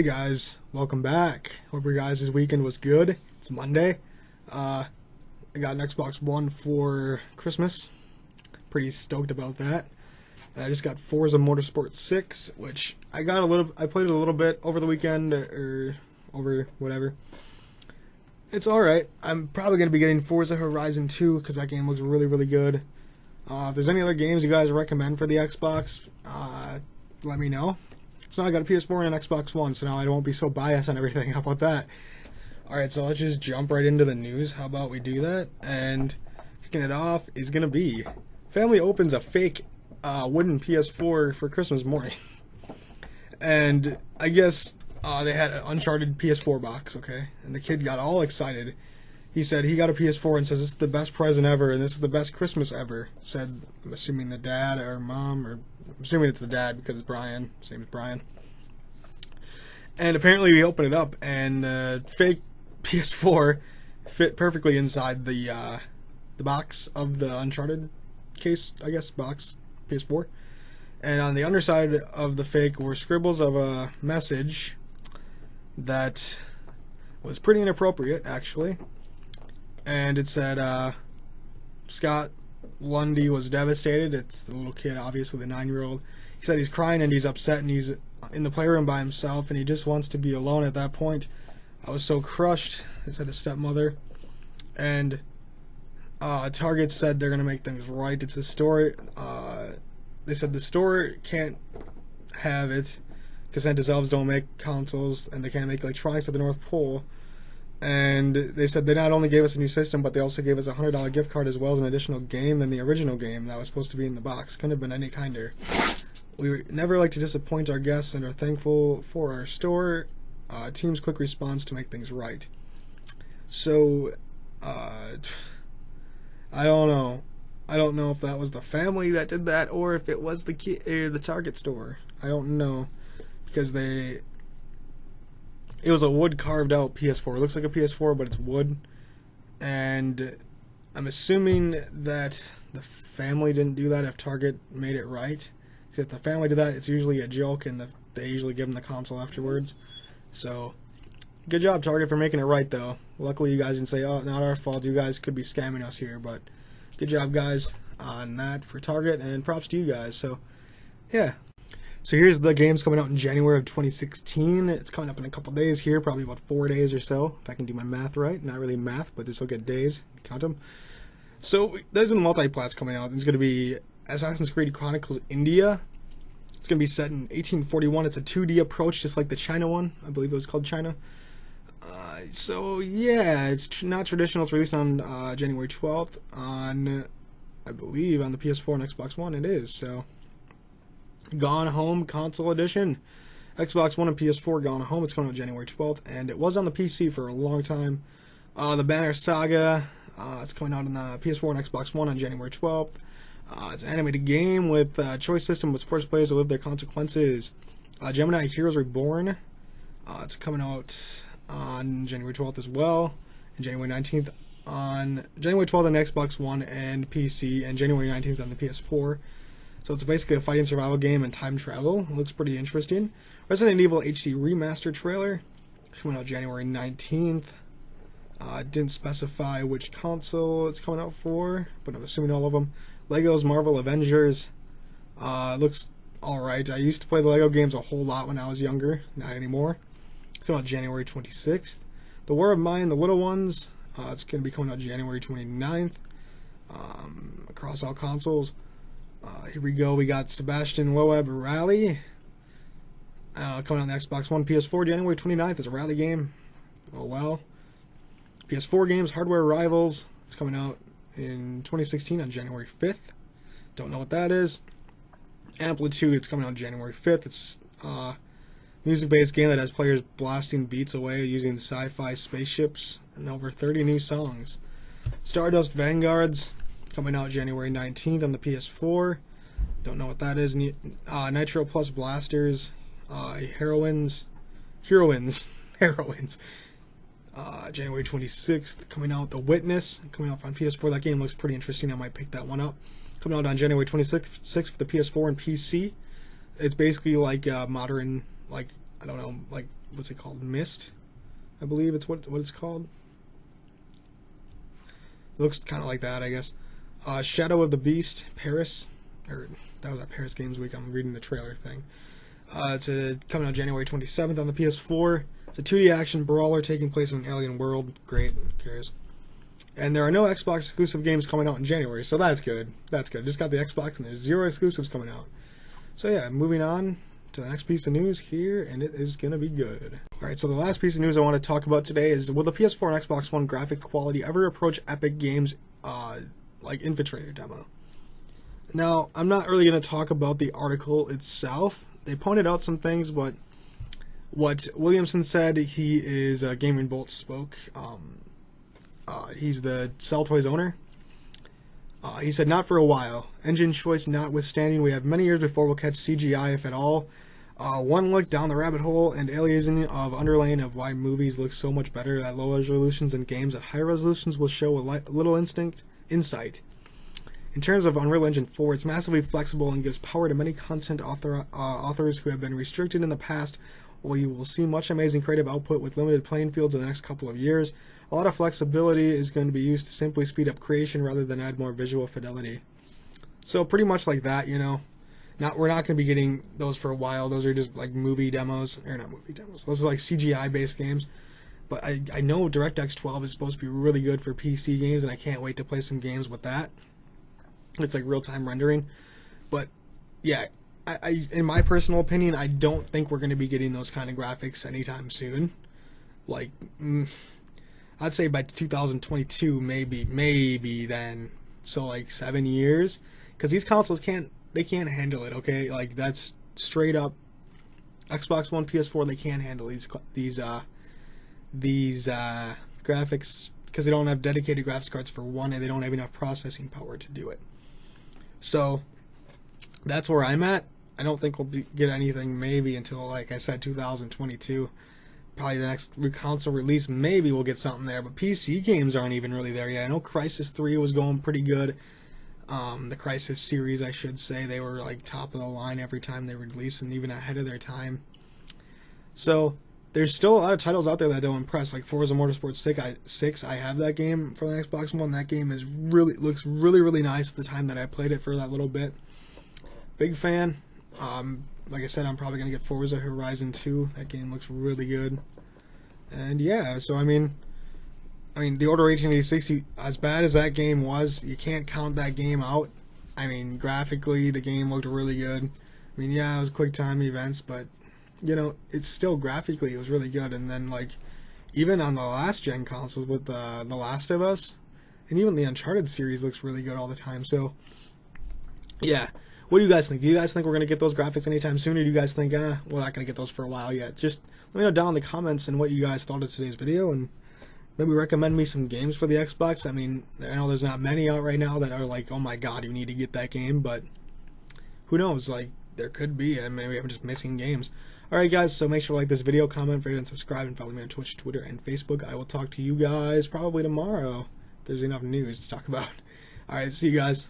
Hey guys, welcome back. Hope your guys' weekend was good. It's Monday. I got an Xbox One for Christmas. Pretty stoked about that. And I just got Forza Motorsport 6, which I played it a little bit over the weekend or over whatever. It's alright. I'm probably going to be getting Forza Horizon 2 because that game looks really, really good. If there's any other games you guys recommend for the Xbox, let me know. So now I got a PS4 and an Xbox One, so now I won't be so biased on everything. How about that? Alright, so let's just jump right into the news. How about we do that? And kicking it off is going to be family opens a fake wooden PS4 for Christmas morning. And I guess they had an Uncharted PS4 box, okay? And the kid got all excited. He said he got a PS4 and says, "This is the best present ever, and this is the best Christmas ever." Said, I'm assuming the dad or mom, or I'm assuming it's the dad because it's Brian. His name is Brian. And apparently we opened it up, and the fake PS4 fit perfectly inside the box of the Uncharted case, I guess, box, PS4. And on the underside of the fake were scribbles of a message that was pretty inappropriate, actually. And it said, Scott Lundy was devastated. It's the little kid, obviously the 9-year-old. He said he's crying and he's upset and he's in the playroom by himself and he just wants to be alone at that point. I was so crushed, said his stepmother. And Target said they're going to make things right. It's the store. They said the store can't have it because Santa's elves don't make consoles and they can't make electronics at the North Pole. And they said they not only gave us a new system, but they also gave us a $100 gift card as well as an additional game than the original game that was supposed to be in the box. Couldn't have been any kinder. We never like to disappoint our guests and are thankful for our store team's quick response to make things right. So, I don't know. I don't know if that was the family that did that or if it was the Target store. I don't know because it was a wood carved out PS4. It looks like a PS4, but it's wood. And I'm assuming that the family didn't do that if Target made it right. Because if the family did that, it's usually a joke and they usually give them the console afterwards. So, good job, Target, for making it right, though. Luckily, you guys didn't say, "Oh, not our fault. You guys could be scamming us here." But good job, guys, on that for Target. And props to you guys. So, yeah. So here's the games coming out in January of 2016. It's coming up in a couple days here, probably about 4 days or so, if I can do my math right. Not really math, but just look at days, count them. So there's a multi-plats coming out. There's going to be Assassin's Creed Chronicles India. It's going to be set in 1841. It's a 2D approach, just like the China one. I believe it was called China. So yeah, it's not traditional. It's released on January 12th on, I believe, on the PS4 and Xbox One. It is, so... Gone Home Console Edition. Xbox One and PS4 Gone Home. It's coming out January 12th, and it was on the PC for a long time. The Banner Saga. It's coming out on the PS4 and Xbox One on January 12th. It's an animated game with a choice system which forces players to live their consequences. Gemini Heroes Reborn. It's coming out on January 12th as well, and January 19th on January 12th on Xbox One and PC, and January 19th on the PS4. So it's basically a fighting survival game and time travel. It looks pretty interesting. Resident Evil HD Remaster trailer coming out January 19th. Didn't specify which console it's coming out for, but I'm assuming all of them. Lego's Marvel Avengers. Looks alright. I used to play the Lego games a whole lot when I was younger. Not anymore. It's coming out January 26th. The War of Mine, The Little Ones. It's going to be coming out January 29th. Across all consoles. Here we go. We got Sebastian Loeb Rally coming out on the Xbox One, PS4, January 29th. It's a rally game. Oh well. PS4 games, Hardware Rivals. It's coming out in 2016 on January 5th. Don't know what that is. Amplitude. It's coming out January 5th. It's a music-based game that has players blasting beats away using sci-fi spaceships and over 30 new songs. Stardust Vanguards. Coming out January 19th on the PS4. Don't know what that is. Nitro Plus Blasters. Heroines. January 26th. Coming out The Witness. Coming out on PS4. That game looks pretty interesting. I might pick that one up. Coming out on January 26th for the PS4 and PC. It's basically like modern, like I don't know, like, what's it called? Mist, I believe it's what it's called. It looks kind of like that, I guess. Shadow of the Beast, Paris, or that was at Paris Games Week. I'm reading the trailer thing. It's coming out January 27th on the PS4. It's a 2D action brawler taking place in an alien world. Great, who cares? And there are no Xbox exclusive games coming out in January, so that's good. That's good. Just got the Xbox, and there's 0 exclusives coming out. So yeah, moving on to the next piece of news here, and it is going to be good. Alright, so the last piece of news I want to talk about today is, will the PS4 and Xbox One graphic quality ever approach Epic Games' like Infiltrator demo? Now, I'm not really going to talk about the article itself. They pointed out some things, but what Williamson said, he is Gaming Bolt spoke. He's the Cell Toys owner. He said, not for a while. Engine choice notwithstanding, we have many years before we'll catch CGI, if at all. One look down the rabbit hole and aliasing of underlaying of why movies look so much better at low resolutions and games at high resolutions will show a little insight. In terms of Unreal Engine 4, it's massively flexible and gives power to many content authors who have been restricted in the past, while you will see much amazing creative output with limited playing fields in the next couple of years. A lot of flexibility is going to be used to simply speed up creation rather than add more visual fidelity. So pretty much like that, you know. We're not going to be getting those for a while. Those are just like movie demos, or not movie demos. Those are like CGI based games. But I know DirectX 12 is supposed to be really good for PC games, and I can't wait to play some games with that. It's like real-time rendering. But yeah, I in my personal opinion, I don't think we're going to be getting those kind of graphics anytime soon. Like, I'd say by 2022, maybe then. So like 7 years, because these consoles can't handle it. Okay, like that's straight up. Xbox One, PS4, they can't handle these graphics because they don't have dedicated graphics cards for one, and they don't have enough processing power to do it. So that's where I'm at. I don't think we'll get anything maybe until, like I said, 2022. Probably the next console release, maybe we'll get something there. But PC games aren't even really there yet. I know Crysis 3 was going pretty good. The Crysis series, I should say, they were like top of the line every time they released, and even ahead of their time. So there's still a lot of titles out there that don't impress, like Forza Motorsport 6. I have that game for the Xbox One. That game looks really nice the time that I played it for that little bit. Big fan. Like I said, I'm probably going to get Forza Horizon 2. That game looks really good. And yeah, so I mean, the Order 1886, as bad as that game was, you can't count that game out. I mean, graphically, the game looked really good. I mean, yeah, it was quick time events, but, you know, it's still graphically, it was really good. And then, like, even on the last gen consoles with The Last of Us, and even the Uncharted series looks really good all the time. So, yeah. What do you guys think? Do you guys think we're going to get those graphics anytime soon, or do you guys think, we're not going to get those for a while yet? Just let me know down in the comments and what you guys thought of today's video, and maybe recommend me some games for the Xbox. I mean, I know there's not many out right now that are like, oh my god, you need to get that game, but who knows? Like, there could be, and maybe I'm just missing games. Alright guys, so make sure to like this video, comment, rate, and subscribe, and follow me on Twitch, Twitter, and Facebook. I will talk to you guys probably tomorrow, if there's enough news to talk about. Alright, see you guys.